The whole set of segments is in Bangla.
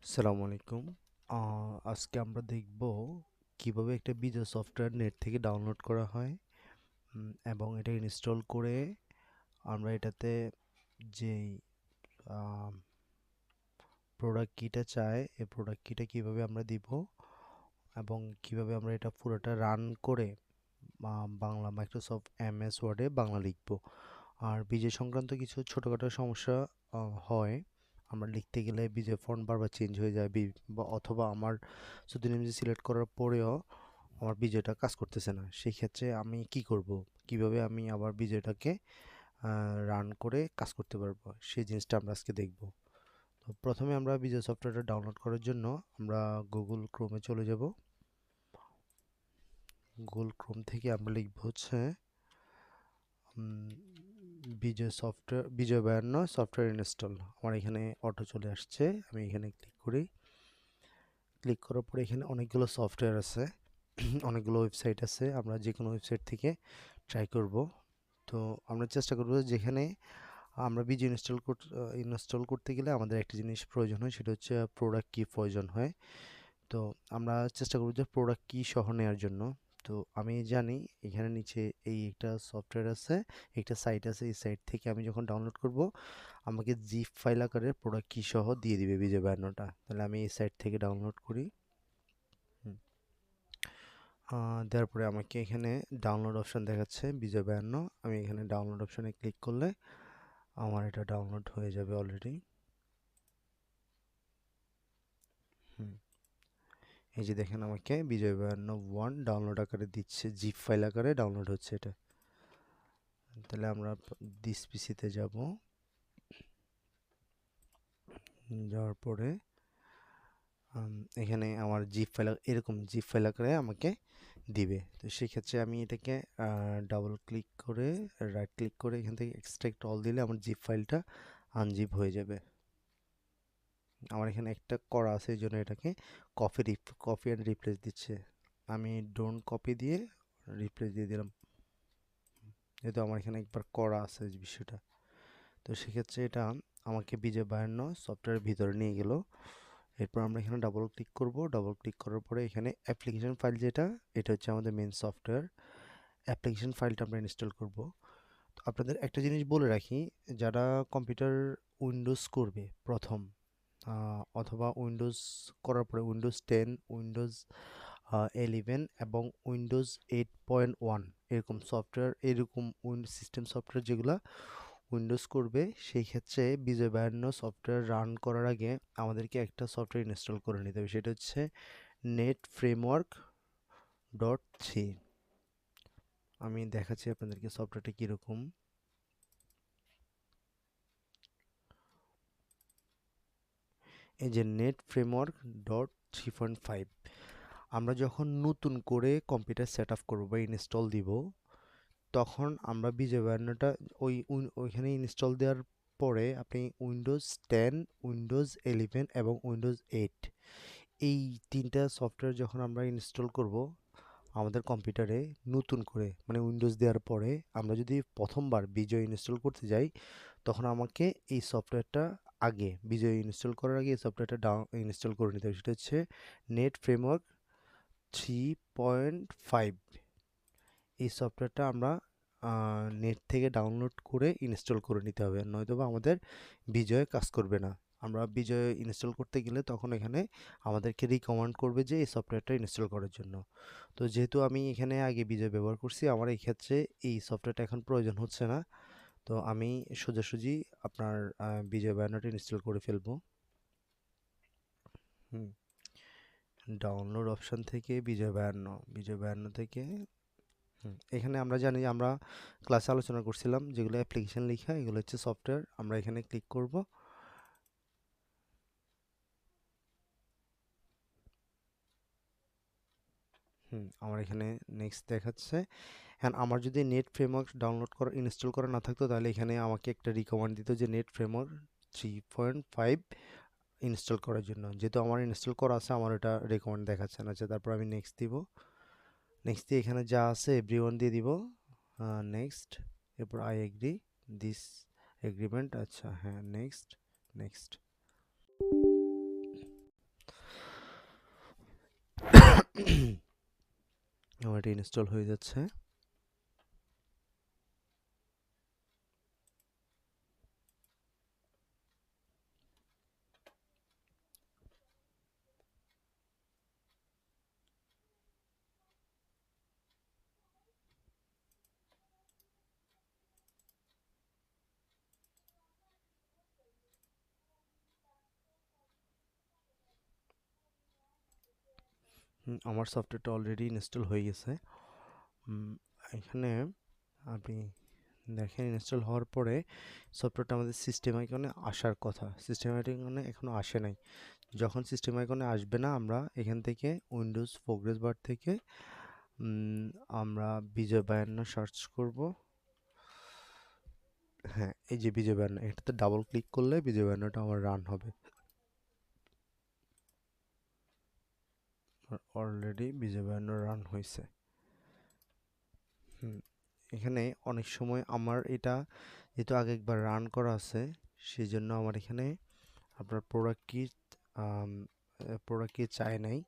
আসসালামু আলাইকুম। আজকে আমরা দেখব কিভাবে একটা বিজয় সফটওয়্যার নেট থেকে ডাউনলোড করা হয় এবং এটা ইনস্টল করে আমরা এটাতে যেই প্রোডাক্ট কিটা চাই এই প্রোডাক্ট কিটা কিভাবে আমরা দিব এবং কিভাবে আমরা এটা পুরোটা রান করে বাংলা মাইক্রোসফট এমএস ওয়ার্ডে বাংলা লিখব। আর বিজয় সংক্রান্ত কিছু ছোটোখাটো সমস্যা হয়। আমরা লিখতে গেলে বিজয় ফন্ট বারবার চেঞ্জ হয়ে যায় বা অথবা আমার শুধু ইমেজ সিলেক্ট করার পরেও আমার বিজয়টা কাজ করতেছে না। সেই ক্ষেত্রে আমি কি করব? কিভাবে আমি আবার বিজয়টাকে রান করে কাজ করতে পারবো? সেই জিনিসটা আমরা আজকে দেখব। তো প্রথমে আমরা বিজয় সফটওয়্যারটা ডাউনলোড করার জন্য আমরা গুগল ক্রোমে চলে যাব। গুগল ক্রোম থেকে আমরা লিখব হচ্ছে বিজয় 52 সফটওয়্যার ইনস্টল। আমার এখানে অটো চলে আসছে, আমি এখানে ক্লিক করি। ক্লিক করার পরে এখানে অনেকগুলো সফটওয়্যার আছে অনেকগুলো ওয়েবসাইট আছে, আমরা যে কোনো ওয়েবসাইট থেকে ট্রাই করব। তো আমরা চেষ্টা করব যেখানে আমরা বিজয় ইনস্টল করতে গেলে আমাদের একটা জিনিস প্রয়োজন হয়, সেটা হচ্ছে প্রোডাক্ট কি প্রয়োজন হয়। তো আমরা চেষ্টা করব যে প্রোডাক্ট কি সহ নেওয়ার জন্য। তো আমি জানি এখানে নিচে এই একটা সফটওয়্যার আছে, একটা সাইট আছে, এই সাইট থেকে আমি যখন ডাউনলোড করব আমাকে জিপ ফাইল আকারে প্রোডাক্ট কি সহ দিয়ে দিবে বিজয় 52টা। তাহলে আমি এই সাইট থেকে ডাউনলোড করি। দেওয়ার পরে আমাকে এখানে ডাউনলোড অপশন দেখাচ্ছে বিজয় 52। আমি এখানে ডাউনলোড অপশনে ক্লিক করলে আমার এটা ডাউনলোড হয়ে যাবে অলরেডি। এই যে দেখেন আমাকে বিজয় 52 ডাউনলোড আকারে দিচ্ছে, জিপ ফাইল আকারে ডাউনলোড হচ্ছে এটা। তাহলে আমরা দিস পিসিতে যাব। যাওয়ার পরে এখানে আমার জিপ ফাইল এরকম জিপ ফাইল আকারে আমাকে দিবে। তো সেক্ষেত্রে আমি এটাকে ডাবল ক্লিক করে রাইট ক্লিক করে এখান থেকে এক্সট্রাক্ট অল দিলে আমার জিপ ফাইলটা আনজিপ হয়ে যাবে। আমার এখানে একটা করা আছে, এই জন্য এটাকে কপি অ্যান্ড রিপ্লেস দিচ্ছে। আমি ডোন্ট কপি দিয়ে রিপ্লেস দিয়ে দিলাম, যেহেতু আমার এখানে একবার করা আছে যে বিষয়টা। তো সেক্ষেত্রে এটা আমাকে বিজয় 52 সফটওয়্যারের ভিতরে নিয়ে গেল। এরপর আমরা এখানে ডাবল ক্লিক করব। ডাবল ক্লিক করার পরে এখানে অ্যাপ্লিকেশন ফাইল যেটা, এটা হচ্ছে আমাদের মেন সফটওয়্যার। অ্যাপ্লিকেশন ফাইলটা আমরা ইনস্টল করব। তো আপনাদের একটা জিনিস বলে রাখি, যারা কম্পিউটার উইন্ডোজ করবে প্রথম অথবা উইন্ডোজ করার পরে উইন্ডোজ 10, উইন্ডোজ 11 এবং উইন্ডোজ 8.1 এরকম সফটওয়্যার, এরকম সিস্টেম সফটওয়্যার যেগুলো উইন্ডোজ করবে, সেই ক্ষেত্রে বিজয় 52 সফটওয়্যার রান করার আগে আমাদেরকে একটা সফটওয়্যার ইনস্টল করে নিতে হবে, সেটা হচ্ছে নেট ফ্রেমওয়ার্ক ডট থ্রি। আমি দেখাচ্ছি আপনাদেরকে সফটওয়্যারটা কীরকম। এই যে নেট ফ্রেমওয়ার্ক ডট 3.5, আমরা যখন নতুন করে কম্পিউটার সেট আপ করবো বা ইনস্টল দিব, তখন আমরা বিজয় 52টা ওইখানে ইনস্টল দেওয়ার পরে আপনি উইন্ডোজ 10, উইন্ডোজ 11 এবং উইন্ডোজ 8 এই তিনটা সফটওয়্যার যখন আমরা ইনস্টল করব আমাদের কম্পিউটারে নতুন করে, মানে উইন্ডোজ দেওয়ার পরে আমরা যদি প্রথমবার বিজয় ইনস্টল করতে যাই, তখন আমাকে এই সফটওয়্যারটা আগে বিজয় ইনস্টল করার আগে এই সফটওয়্যারটা ইনস্টল করে নিতে হবে, সেটা হচ্ছে নেট ফ্রেমওয়ার্ক 3.5। এই সফটওয়্যারটা আমরা নেট থেকে ডাউনলোড করে ইনস্টল করে নিতে হবে, নয়তোবা আমাদের বিজয় কাজ করবে না। আমরা বিজয় ইনস্টল করতে গেলে তখন এখানে আমাদেরকে রিকমেন্ড করবে যে এই সফটওয়্যারটা ইনস্টল করার জন্য। তো যেহেতু আমি এখানে আগে বিজয় ব্যবহার করছি, আমার এই ক্ষেত্রে এই সফটওয়্যারটা এখন প্রয়োজন হচ্ছে না। তো আমি সোজাসুজি আপনার বিজয় বায়ানটা ইনস্টল করে ফেলবো। হুম, ডাউনলোড অপশন থেকে বিজয় 52 থেকে এখানে আমরা জানি, আমরা ক্লাসে আলোচনা করছিলাম যেগুলো অ্যাপ্লিকেশন লেখা, এগুলো হচ্ছে সফটওয়্যার। আমরা এখানে ক্লিক করব। আমার এখানে নেক্সট দেখাচ্ছে। হ্যাঁ, আমার যদি নেট ফ্রেমওয়ার্ক ডাউনলোড করা ইনস্টল করা না থাকতো, তাহলে এখানে আমাকে একটা রিকমেন্ড দিত যে নেট ফ্রেমওয়ার্ক 3.5 ইনস্টল করার জন্য। যেহেতু আমার ইনস্টল করা আছে, আমার এটা রেকমেন্ড দেখাচ্ছে না। আচ্ছা, তারপর আমি নেক্সট দিব। নেক্সট দিয়ে এখানে যা আছে এভরিওয়ান দিয়ে দিব। নেক্সট, এরপর আই এগ্রি দিস এগ্রিমেন্ট। আচ্ছা, হ্যাঁ, নেক্সট। নেক্সট এটা ইনস্টল হয়ে যাচ্ছে। আমার সফটওয়্যারটা অলরেডি ইনস্টল হয়ে গেছে। উম, এখানে আপনি দেখেন ইনস্টল হওয়ার পরে সফটওয়্যারটা আমাদের সিস্টেম আইকনে আসার কথা, সিস্টেম আইকনে এখনো আসে নাই। যখন সিস্টেম আইকনে আসবে না, আমরা এখান থেকে উইন্ডোজ প্রোগ্রেস বার থেকে আমরা বিজয় 52 সার্চ করব। হ্যাঁ, এই যে বিজয় 52, এটাতে ডাবল ক্লিক করলে বিজয় 52টা আমার রান হবে। অলরেডি বিজয় 52 রান হয়েছে। এখানে অনেক সময় আমার এটা যেহেতু আগে একবার রান করা আছে, সেই জন্য আমার এখানে আপনার প্রোডাক্ট কি চায় নাই।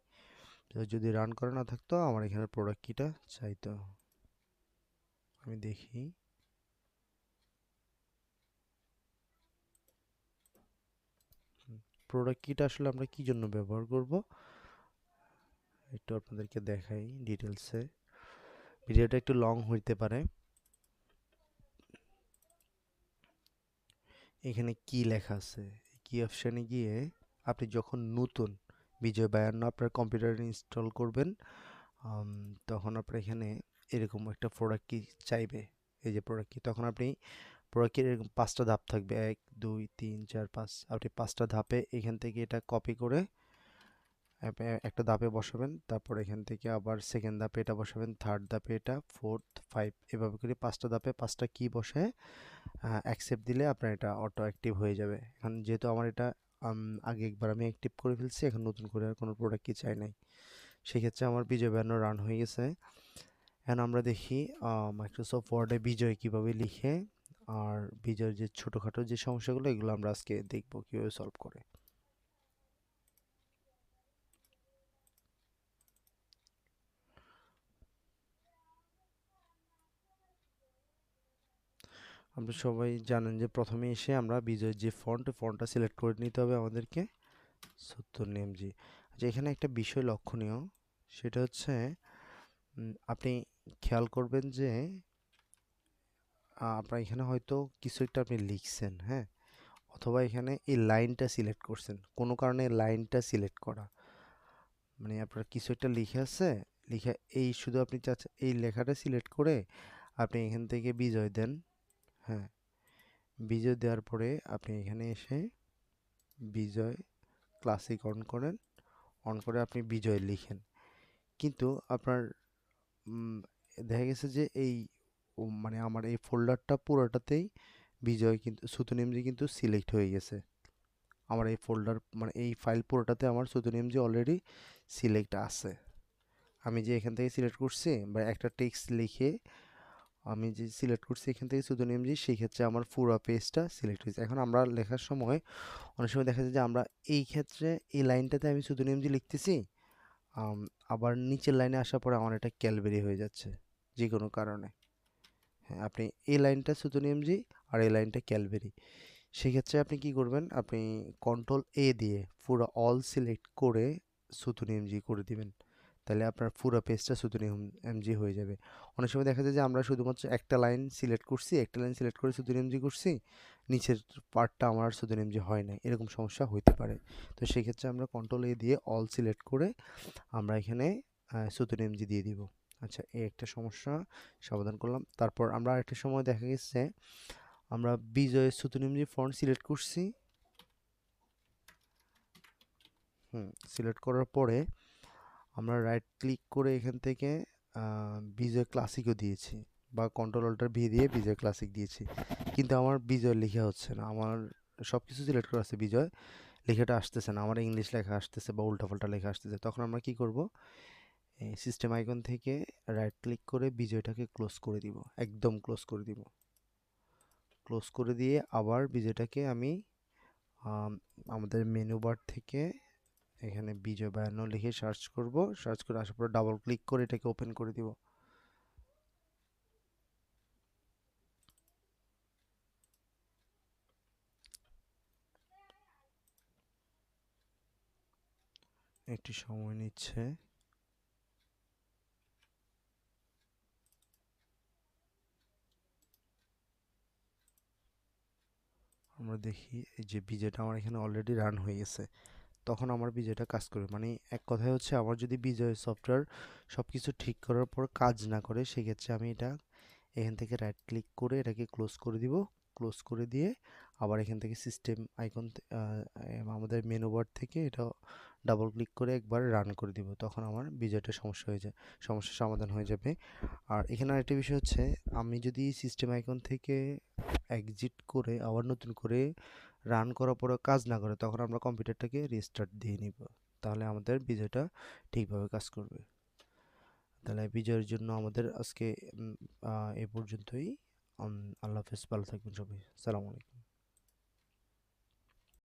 তো যদি রান করা না থাকতো আমার এখানে প্রোডাক্ট কিটা চাইতো। আমি দেখি। প্রোডাক্ট কিটা আসলে আমরা কি জন্য ব্যবহার করব একটু আপনাদেরকে দেখাই ডিটেলসে। ভিডিওটা একটু লং হইতে পারে। এখানে কি লেখা আছে, কি অপশানে গিয়ে আপনি যখন নতুন বিজয় 52 আপনার কম্পিউটারে ইনস্টল করবেন, আম, তখন আপনার এখানে এরকম একটা প্রোডাক্ট কি চাইবে। এই যে প্রোডাক্ট কি, তখন আপনি প্রোডাক্ট কি এরকম 5টা ধাপ থাকবে, 1 2 3 4 5। আপনি 5টা ধাপে এখান থেকে এটা কপি করে একটা ধাপে বসাবেন, তারপর এখান থেকে আবার সেকেন্ড ধাপে এটা বসাবেন, থার্ড ধাপে এটা, ফোর্থ, 5, এভাবে করে 5টা ধাপে 5টা কি বসে অ্যাকসেপ্ট দিলে আপনার এটা অটো অ্যাক্টিভ হয়ে যাবে। এখন যেহেতু আমার এটা আগে একবার আমি অ্যাক্টিভ করে ফেলছি, এখন নতুন করে আর কোনো প্রোডাক্ট কি চাই নাই। সেক্ষেত্রে আমার বিজয় 52 রান হয়ে গেছে। এখন আমরা দেখি মাইক্রোসফট ওয়ার্ডে বিজয় কিভাবে লিখে, আর বিজয়ের যে ছোটোখাটো যে সমস্যাগুলো এগুলো আমরা আজকে দেখব কীভাবে সলভ করে। আপনি সবাই জানেন যে প্রথমে এসে আমরা বিজয়ের যে ফন্টটা সিলেক্ট করে নিতে হবে আমাদেরকে, 70 mg। আচ্ছা, এখানে একটা বিষয় লক্ষণীয়, সেটা হচ্ছে আপনি খেয়াল করবেন যে আপনার এখানে হয়তো কিছু একটা আপনি লিখছেন, হ্যাঁ, অথবা এখানে এই লাইনটা সিলেক্ট করছেন, কোনো কারণে লাইনটা সিলেক্ট করা মানে আপনার কিছু একটা লিখে আছে, লিখে এই শুধু আপনি চাচ্ছেন এই লেখাটা সিলেক্ট করে আপনি এখান থেকে বিজয় দেন। হ্যাঁ, বিজয় দেওয়ার পরে আপনি এখানে এসে বিজয় ক্লাসিক অন করেন, অন করে আপনি বিজয় লিখেন, কিন্তু আপনার উম, দেখা গেছে যে এই মানে আমার এই ফোল্ডারটা পুরোটাতেই বিজয় কিন্তু সুতুনিমজি কিন্তু সিলেক্ট হয়ে গেছে। আমার এই ফোল্ডার মানে এই ফাইল পুরোটাতে আমার সুতুনিমজি অলরেডি সিলেক্ট আছে। আমি যে এখান থেকে সিলেক্ট করছি বা একটা টেক্সট লিখে আমি যে সিলেক্ট করছি এখান থেকে সুতুনিমজি, সেই ক্ষেত্রে আমার পুরো পেজটা সিলেক্ট হয়েছে। এখন আমরা লেখার সময় অনেক সময় দেখা যায় যে আমরা এই ক্ষেত্রে এই লাইনটাতে আমি সুতুনিমজি লিখতেছি, আম, আবার নিচের লাইনে আসার পরে আমার এটা ক্যালবেরি হয়ে যাচ্ছে যে কোনো কারণে। হ্যাঁ, আপনি এই লাইনটা সুতুনিমজি আর এই লাইনটা ক্যালবেরি, সেক্ষেত্রে আপনি কি করবেন, আপনি কন্ট্রোল এ দিয়ে পুরো অল সিলেক্ট করে সুতুনি এমজি করে দিবেন, তাহলে আপনার পুরো পেজটা সুতুনি এমজি হয়ে যাবে। অনেক সময় দেখা যায় যে আমরা শুধুমাত্র একটা লাইন সিলেক্ট করছি, একটা লাইন সিলেক্ট করে সুতুনি এমজি করছি, নিচের পার্টটা আমার সুতুনি এমজি হয় না, এরকম সমস্যা হতে পারে। তো সেক্ষেত্রে আমরা কন্ট্রোল এ দিয়ে অল সিলেক্ট করে আমরা এখানে সুতুনি এমজি দিয়ে দিব। আচ্ছা, এই একটা সমস্যা সমাধান করলাম। তারপর আমরা আরেকটা সময় দেখা গেছে আমরা বিজয় সুতুনিমজি ফন্ট সিলেক্ট করছি, সিলেক্ট করার পরে আমরা রাইট ক্লিক করে এখান থেকে বিজয় ক্লাসিকও দিয়েছি, বা কন্ট্রোল অল্টার ভি দিয়ে বিজয় ক্লাসিক দিয়েছি, কিন্তু আমার বিজয় লেখা হচ্ছে না। আমার সব কিছু সিলেক্ট করা আছে, বিজয় লেখাটা আসতেছে না, আমার ইংলিশ লেখা আসতেছে বা উল্টাপাল্টা লেখা আসতেছে। তখন আমরা কি করব, এই সিস্টেম আইকন থেকে রাইট ক্লিক করে বিজয়টাকে ক্লোজ করে দিব, একদম ক্লোজ করে দিব। ক্লোজ করে দিয়ে আবার বিজয়টাকে আমি আমাদের মেনু বার থেকে এখানে বিজয় 52 লিখে সার্চ করব, সার্চ করে আসার পর ডাবল ক্লিক করে এটাকে ওপেন করে দিব। একটু সময় নিচ্ছে। আমরা দেখি এই যে বিজয়টা আমার এখানে অলরেডি রান হয়ে গেছে। তখন আমার বিজয়টা কাজ করবে, মানে এক কথায় হচ্ছে আমার যদি বিজয় সফটওয়্যার সব কিছু ঠিক করার পর কাজ না করে, সেক্ষেত্রে আমি এটা এখান থেকে রাইট ক্লিক করে এটাকে ক্লোজ করে দিব। ক্লোজ করে দিয়ে আবার এখান থেকে সিস্টেম আইকন আমাদের মেনু বার থেকে এটা ডাবল ক্লিক করে একবার রান করে দিব, তখন আমার বিজয়টা সমস্যার সমাধান হয়ে যাবে। আর এখানে আরেকটা বিষয় হচ্ছে, আমি যদি সিস্টেম আইকন থেকে এক্সিট করে আবার নতুন করে রান করার পরেও কাজ না করে, তখন আমরা কম্পিউটারটাকে রিস্টার্ট দিয়ে নিব, তাহলে আমাদের বিজয়টা ঠিকভাবে কাজ করবে। তাহলে বিজয়ের জন্য আমাদের আজকে এ পর্যন্তই। আল্লাহ হাফেজ, ভালো থাকবেন সবাই। সালাম আলাইকুম।